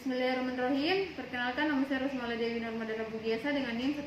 Bismillahirrahmanirrahim. Perkenalkan, nama saya Rosmala Dewi Narmadana Bugiasa dengan NIM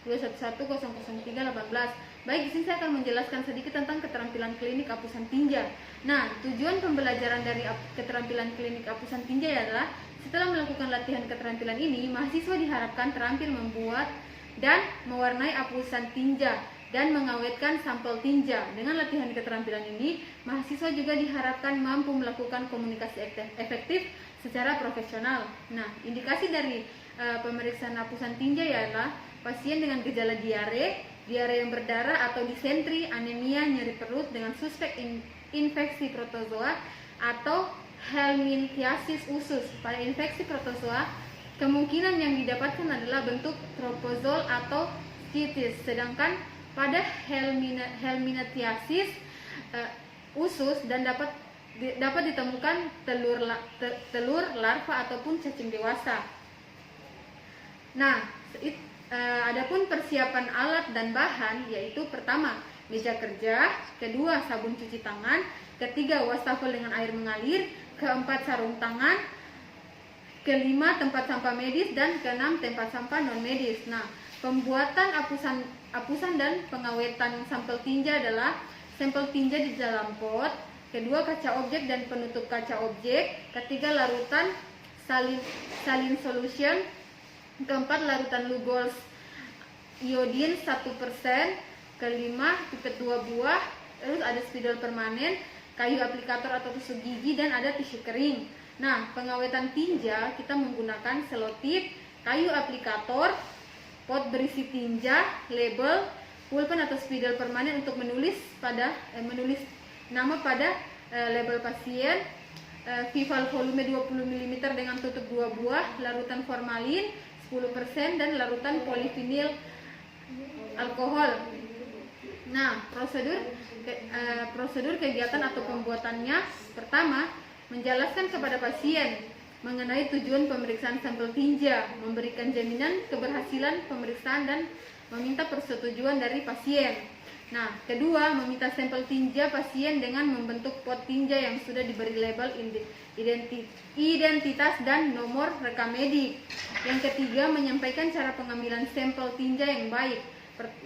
1054211000318. Baik, di sini saya akan menjelaskan sedikit tentang keterampilan klinik apusan tinja. Nah, tujuan pembelajaran dari keterampilan klinik apusan tinja adalah setelah melakukan latihan keterampilan ini, mahasiswa diharapkan terampil membuat dan mewarnai apusan tinja dan mengawetkan sampel tinja. Dengan latihan keterampilan ini, mahasiswa juga diharapkan mampu melakukan komunikasi efektif secara profesional. Nah, indikasi dari pemeriksaan apusan tinja ialah pasien dengan gejala diare yang berdarah atau disentri, anemia, nyeri perut dengan suspek infeksi protozoa atau helminthiasis usus. Pada infeksi protozoa, kemungkinan yang didapatkan adalah bentuk tropozol atau citis, sedangkan pada helminthiasis usus dan dapat ditemukan telur larva ataupun cacing dewasa. Nah, adapun persiapan alat dan bahan yaitu pertama meja kerja, kedua sabun cuci tangan, ketiga wastafel dengan air mengalir, keempat sarung tangan, kelima tempat sampah medis, dan keenam tempat sampah non medis. Nah, pembuatan apusan dan pengawetan sampel tinja adalah sampel tinja di dalam pot, kedua kaca objek dan penutup kaca objek, ketiga larutan saline solution, keempat larutan Lugol's iodine 1%, kelima pipet 2 buah, terus ada spidol permanen, kayu aplikator atau tusuk gigi, dan ada tisu kering. Nah, pengawetan tinja kita menggunakan selotip, kayu aplikator, pot berisi tinja, label, pulpen atau spidol permanen untuk menulis nama pada label pasien, vival volume 20 mm dengan tutup 2 buah, larutan formalin 10% dan larutan polivinil alkohol. Nah, prosedur kegiatan atau pembuatannya, pertama, menjelaskan kepada pasien mengenai tujuan pemeriksaan sampel tinja, memberikan jaminan keberhasilan pemeriksaan dan meminta persetujuan dari pasien. Nah, kedua, meminta sampel tinja pasien dengan membentuk pot tinja yang sudah diberi label identitas dan nomor rekam medik. Yang ketiga, menyampaikan cara pengambilan sampel tinja yang baik,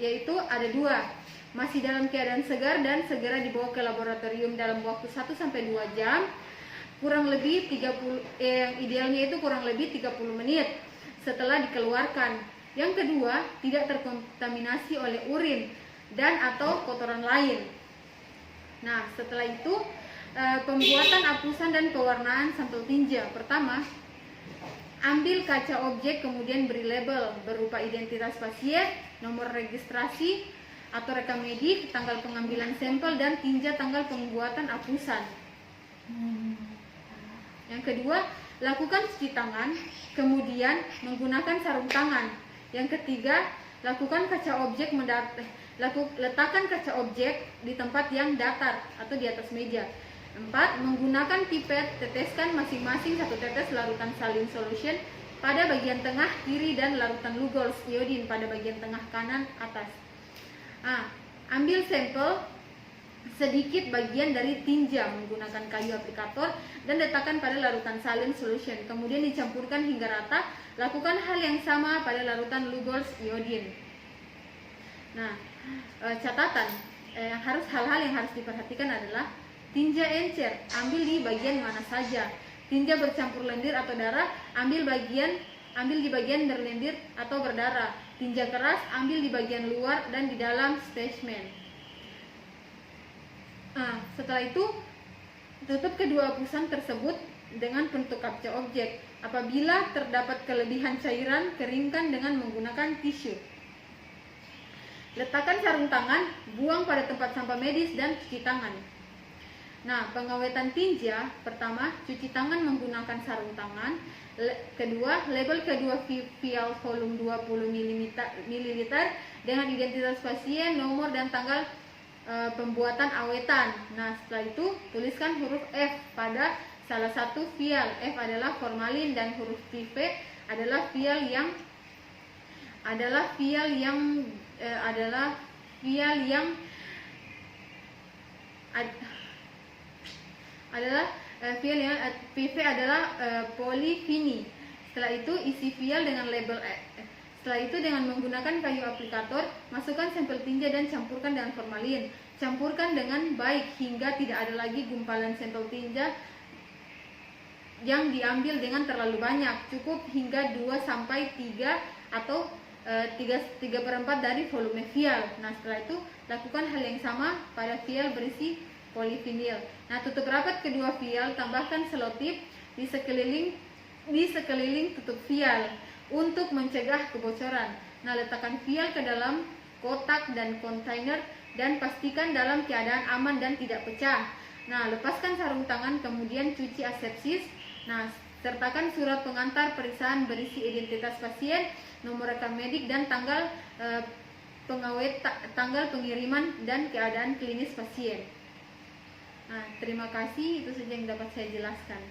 yaitu ada dua, masih dalam keadaan segar dan segera dibawa ke laboratorium dalam waktu 1-2 jam, kurang lebih 30, idealnya itu kurang lebih 30 menit setelah dikeluarkan. Yang kedua, tidak terkontaminasi oleh urin dan atau kotoran lain. Nah, setelah itu pembuatan apusan dan pewarnaan sampel tinja. Pertama, ambil kaca objek kemudian beri label berupa identitas pasien, nomor registrasi atau rekam medik, tanggal pengambilan sampel, dan tinja tanggal pembuatan apusan. Yang kedua, lakukan cuci tangan, kemudian menggunakan sarung tangan. Yang ketiga, lakukan kaca objek letakkan kaca objek di tempat yang datar atau di atas meja. 4. Menggunakan pipet, teteskan masing-masing 1 tetes larutan saline solution pada bagian tengah kiri dan larutan Lugol's iodine pada bagian tengah kanan atas. Ambil sampel sedikit bagian dari tinja menggunakan kayu aplikator dan letakkan pada larutan saline solution, kemudian dicampurkan hingga rata. Lakukan hal yang sama pada larutan Lugol's iodine. Nah, catatan hal-hal yang harus diperhatikan adalah tinja encer, ambil di bagian mana saja. Tinja bercampur lendir atau darah, ambil di bagian berlendir atau berdarah. Tinja keras, ambil di bagian luar dan di dalam spesimen. Setelah itu, tutup kedua apusan tersebut dengan penutup kaca objek. Apabila terdapat kelebihan cairan, keringkan dengan menggunakan tisu. Letakkan sarung tangan, buang pada tempat sampah medis, dan cuci tangan. Nah, pengawetan tinja, pertama, cuci tangan menggunakan sarung tangan. Kedua, label kedua vial volume 20 ml dengan identitas pasien, nomor, dan tanggal pembuatan awetan. Nah, setelah itu tuliskan huruf F pada salah satu vial. F adalah formalin dan huruf V adalah vial vial yang PV adalah polyvini. Setelah itu isi vial dengan label setelah itu dengan menggunakan kayu aplikator, masukkan sampel tinja dan campurkan dengan formalin. Campurkan dengan baik hingga tidak ada lagi gumpalan sampel tinja yang diambil dengan terlalu banyak. Cukup hingga 2 sampai 3 atau 3/4 dari volume vial. Nah, setelah itu lakukan hal yang sama pada vial berisi polivinil. Nah, tutup rapat kedua vial, tambahkan selotip di sekeliling tutup vial untuk mencegah kebocoran. Nah, letakkan vial ke dalam kotak dan kontainer dan pastikan dalam keadaan aman dan tidak pecah. Nah, lepaskan sarung tangan, kemudian cuci asepsis. Nah, sertakan surat pengantar periksaan berisi identitas pasien, nomor rekam medik, dan tanggal tanggal pengiriman dan keadaan klinis pasien. Nah, terima kasih, itu saja yang dapat saya jelaskan.